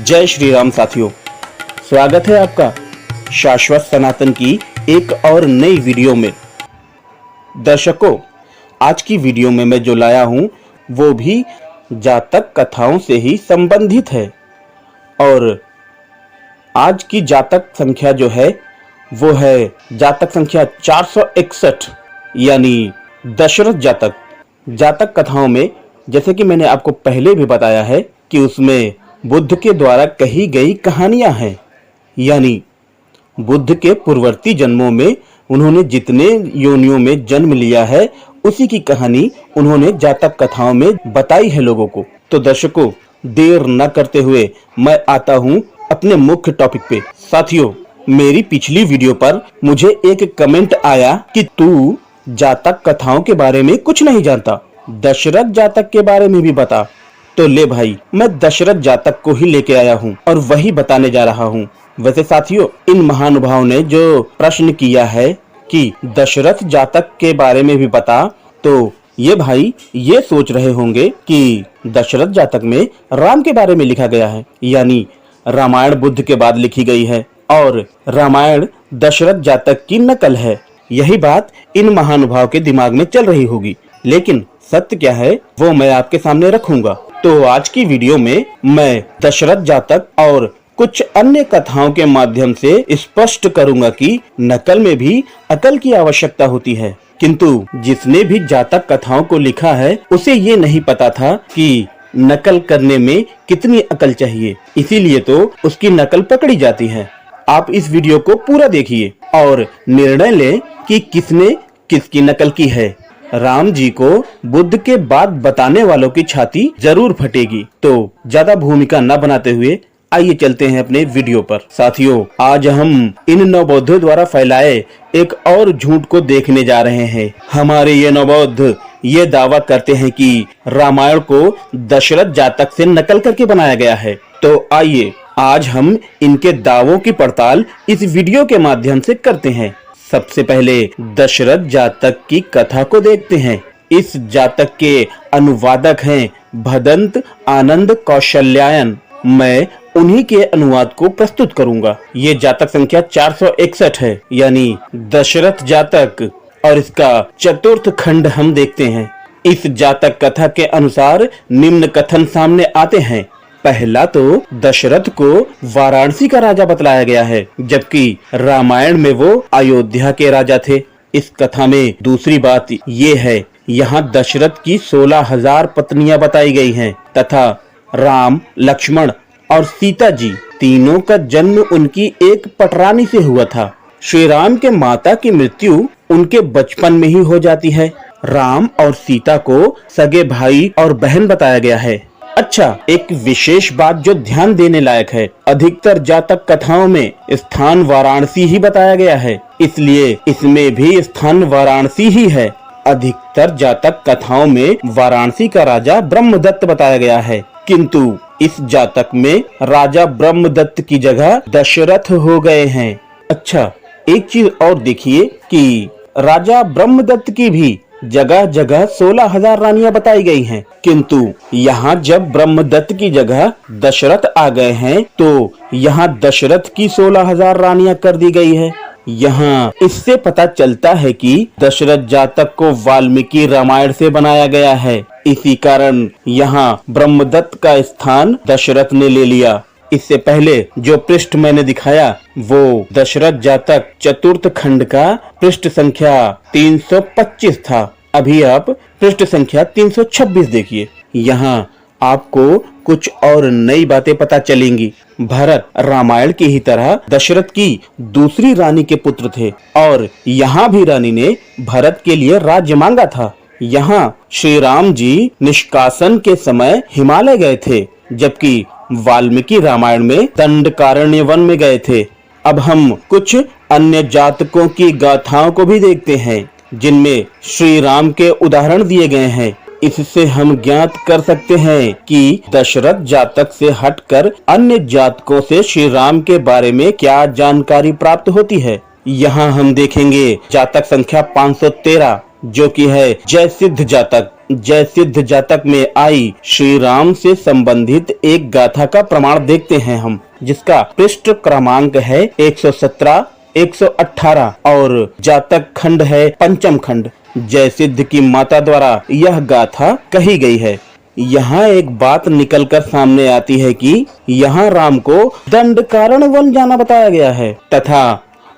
जय श्री राम साथियों, स्वागत है आपका शाश्वत सनातन की एक और नई वीडियो में। दर्शकों, आज की वीडियो में मैं जो लाया हूं वो भी जातक कथाओं से ही संबंधित है। और आज की जातक संख्या जो है वो है जातक संख्या 461, यानी दशरथ जातक। जातक कथाओं में जैसे कि मैंने आपको पहले भी बताया है कि उसमें बुद्ध के द्वारा कही गई कहानियां हैं, यानी बुद्ध के पूर्ववर्ती जन्मों में उन्होंने जितने योनियों में जन्म लिया है उसी की कहानी उन्होंने जातक कथाओं में बताई है लोगों को। तो दर्शकों, देर न करते हुए मैं आता हूं अपने मुख्य टॉपिक पे। साथियों, मेरी पिछली वीडियो पर मुझे एक कमेंट आया कि तू जातक कथाओं के बारे में कुछ नहीं जानता, दशरथ जातक के बारे में भी बता। तो ले भाई, मैं दशरथ जातक को ही लेके आया हूँ और वही बताने जा रहा हूँ। वैसे साथियों, इन महानुभावों ने जो प्रश्न किया है कि दशरथ जातक के बारे में भी बता, तो ये भाई ये सोच रहे होंगे कि दशरथ जातक में राम के बारे में लिखा गया है, यानी रामायण बुद्ध के बाद लिखी गई है और रामायण दशरथ जातक की नकल है। यही बात इन महानुभाव के दिमाग में चल रही होगी, लेकिन सत्य क्या है वो मैं आपके सामने रखूंगा। तो आज की वीडियो में मैं दशरथ जातक और कुछ अन्य कथाओं के माध्यम से स्पष्ट करूंगा कि नकल में भी अकल की आवश्यकता होती है, किंतु जिसने भी जातक कथाओं को लिखा है उसे ये नहीं पता था कि नकल करने में कितनी अकल चाहिए, इसीलिए तो उसकी नकल पकड़ी जाती है। आप इस वीडियो को पूरा देखिए और निर्णय लें कि किसने किसकी नकल की है। राम जी को बुद्ध के बाद बताने वालों की छाती जरूर फटेगी। तो ज्यादा भूमिका न बनाते हुए आइए चलते हैं अपने वीडियो पर। साथियों, आज हम इन नवबौद्धों द्वारा फैलाए एक और झूठ को देखने जा रहे हैं। हमारे ये नवबौद्ध ये दावा करते हैं कि रामायण को दशरथ जातक से नकल करके बनाया गया है। तो आइए आज हम इनके दावों की पड़ताल इस वीडियो के माध्यम से करते हैं। सबसे पहले दशरथ जातक की कथा को देखते हैं। इस जातक के अनुवादक हैं भदंत आनंद कौशल्यायन। मैं उन्हीं के अनुवाद को प्रस्तुत करूंगा। ये जातक संख्या 461 है, यानी दशरथ जातक, और इसका चतुर्थ खंड हम देखते हैं। इस जातक कथा के अनुसार निम्न कथन सामने आते हैं। पहला तो दशरथ को वाराणसी का राजा बतलाया गया है, जबकि रामायण में वो अयोध्या के राजा थे। इस कथा में दूसरी बात ये है, यहाँ दशरथ की 16,000 पत्नियां बताई गई हैं तथा राम, लक्ष्मण और सीता जी तीनों का जन्म उनकी एक पटरानी से हुआ था। श्री राम के माता की मृत्यु उनके बचपन में ही हो जाती है। राम और सीता को सगे भाई और बहन बताया गया है। अच्छा, एक विशेष बात जो ध्यान देने लायक है, अधिकतर जातक कथाओं में स्थान वाराणसी ही बताया गया है, इसलिए इसमें भी स्थान वाराणसी ही है। अधिकतर जातक कथाओं में वाराणसी का राजा ब्रह्मदत्त बताया गया है, किंतु इस जातक में राजा ब्रह्मदत्त की जगह दशरथ हो गए हैं। अच्छा, एक चीज और देखिए कि राजा ब्रह्मदत्त की भी जगह जगह 16,000 रानियां बताई गई हैं, किंतु यहाँ जब ब्रह्मदत्त की जगह दशरथ आ गए हैं तो यहाँ दशरथ की 16,000 रानियां कर दी गई है। यहाँ इससे पता चलता है कि दशरथ जातक को वाल्मीकि रामायण से बनाया गया है। इसी कारण यहाँ ब्रह्मदत्त का स्थान दशरथ ने ले लिया। इससे पहले जो पृष्ठ मैंने दिखाया वो दशरथ जातक चतुर्थ खंड का पृष्ठ संख्या 325 था। अभी आप पृष्ठ संख्या 326 देखिए। यहाँ आपको कुछ और नई बातें पता चलेंगी। भरत रामायण की ही तरह दशरथ की दूसरी रानी के पुत्र थे और यहाँ भी रानी ने भरत के लिए राज्य मांगा था। यहाँ श्री राम जी निष्कासन के समय हिमालय गए थे, जबकि वाल्मीकि रामायण में दंडकारण्य वन में गए थे। अब हम कुछ अन्य जातकों की गाथाओं को भी देखते हैं जिनमें श्री राम के उदाहरण दिए गए हैं। इससे हम ज्ञात कर सकते हैं कि दशरथ जातक से हटकर अन्य जातकों से श्री राम के बारे में क्या जानकारी प्राप्त होती है। यहाँ हम देखेंगे जातक संख्या 513 जो कि है जय सिद्ध जातक। जय सिद्ध जातक में आई श्री राम से संबंधित एक गाथा का प्रमाण देखते हैं हम, जिसका पृष्ठ क्रमांक है 117, 118 और जातक खंड है पंचम खंड। जय सिद्ध की माता द्वारा यह गाथा कही गई है। यहाँ एक बात निकलकर सामने आती है कि यहाँ राम को दंड कारण वन जाना बताया गया है तथा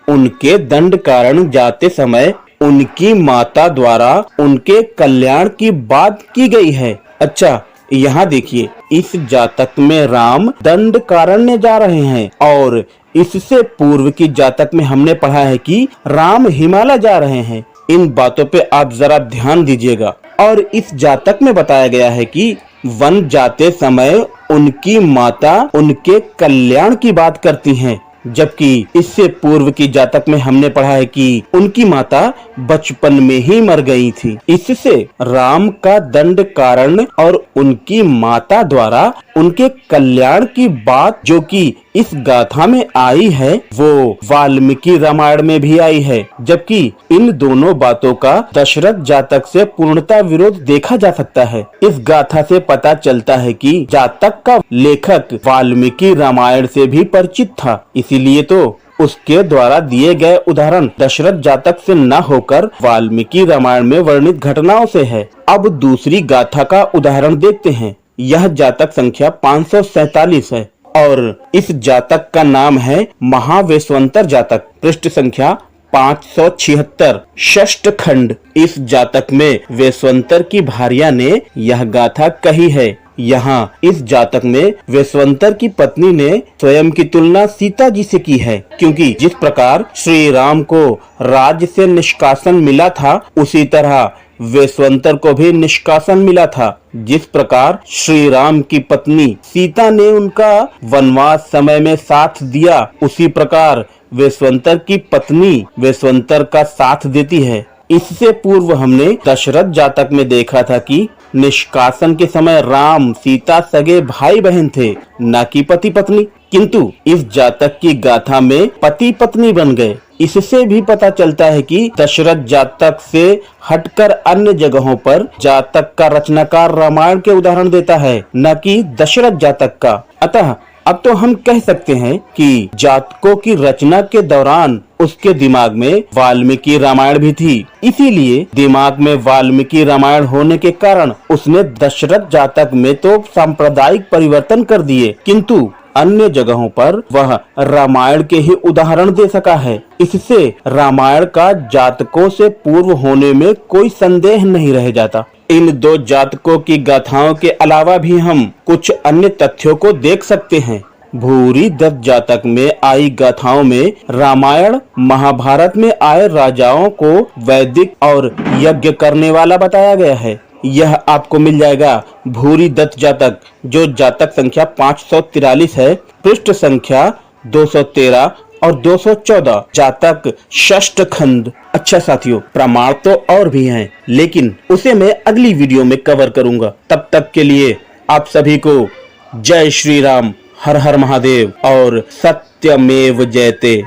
उनके दंड कारण जाते समय उनकी माता द्वारा उनके कल्याण की बात की गई है। अच्छा, यहाँ देखिए, इस जातक में राम दंड कारण्य जा रहे हैं और इससे पूर्व की जातक में हमने पढ़ा है कि राम हिमालय जा रहे हैं। इन बातों पे आप जरा ध्यान दीजिएगा। और इस जातक में बताया गया है कि वन जाते समय उनकी माता उनके कल्याण की बात करती हैं, जबकि इससे पूर्व की जातक में हमने पढ़ा है कि उनकी माता बचपन में ही मर गई थी। इससे राम का दंड कारण और उनकी माता द्वारा उनके कल्याण की बात जो कि इस गाथा में आई है वो वाल्मीकि रामायण में भी आई है, जबकि इन दोनों बातों का दशरथ जातक से पूर्णतः विरोध देखा जा सकता है। इस गाथा से पता चलता है कि जातक का लेखक वाल्मीकि रामायण से भी परिचित था, इसीलिए तो उसके द्वारा दिए गए उदाहरण दशरथ जातक से न होकर वाल्मीकि रामायण में वर्णित घटनाओं से है। अब दूसरी गाथा का उदाहरण देखते हैं। यह जातक संख्या 547 है और इस जातक का नाम है महावेशवंतर जातक। पृष्ठ संख्या 576, षष्ठ खंड। इस जातक में वेशवंतर की भार्या ने यह गाथा कही है। यहाँ इस जातक में वेशवंतर की पत्नी ने स्वयं की तुलना सीता जी से की है, क्योंकि जिस प्रकार श्री राम को राज्य से निष्कासन मिला था उसी तरह वेशवंतर को भी निष्कासन मिला था। जिस प्रकार श्री राम की पत्नी सीता ने उनका वनवास समय में साथ दिया, उसी प्रकार वेशवंतर की पत्नी वेशवंतर का साथ देती है। इससे पूर्व हमने दशरथ जातक में देखा था कि निष्कासन के समय राम सीता सगे भाई बहन थे, न कि पति पत्नी, किंतु इस जातक की गाथा में पति पत्नी बन गए। इससे भी पता चलता है कि दशरथ जातक से हटकर अन्य जगहों पर जातक का रचनाकार रामायण के उदाहरण देता है, न कि दशरथ जातक का। अतः अब तो हम कह सकते हैं कि जातकों की रचना के दौरान उसके दिमाग में वाल्मीकि रामायण भी थी, इसीलिए दिमाग में वाल्मीकि रामायण होने के कारण उसने दशरथ जातक में तो सांप्रदायिक परिवर्तन कर दिए, किंतु अन्य जगहों पर वह रामायण के ही उदाहरण दे सका है। इससे रामायण का जातकों से पूर्व होने में कोई संदेह नहीं रह जाता। इन दो जातकों की गाथाओं के अलावा भी हम कुछ अन्य तथ्यों को देख सकते हैं। भूरी दत्त जातक में आई गाथाओं में रामायण महाभारत में आए राजाओं को वैदिक और यज्ञ करने वाला बताया गया है। यह आपको मिल जाएगा भूरी दत्त जातक, जो जातक संख्या 543 है, पृष्ठ संख्या 213 और 214, जातक षष्ठ खंड। अच्छा साथियों, प्रमाण तो और भी हैं, लेकिन उसे मैं अगली वीडियो में कवर करूंगा। तब तक के लिए आप सभी को जय श्री राम, हर हर महादेव और सत्यमेव जयते।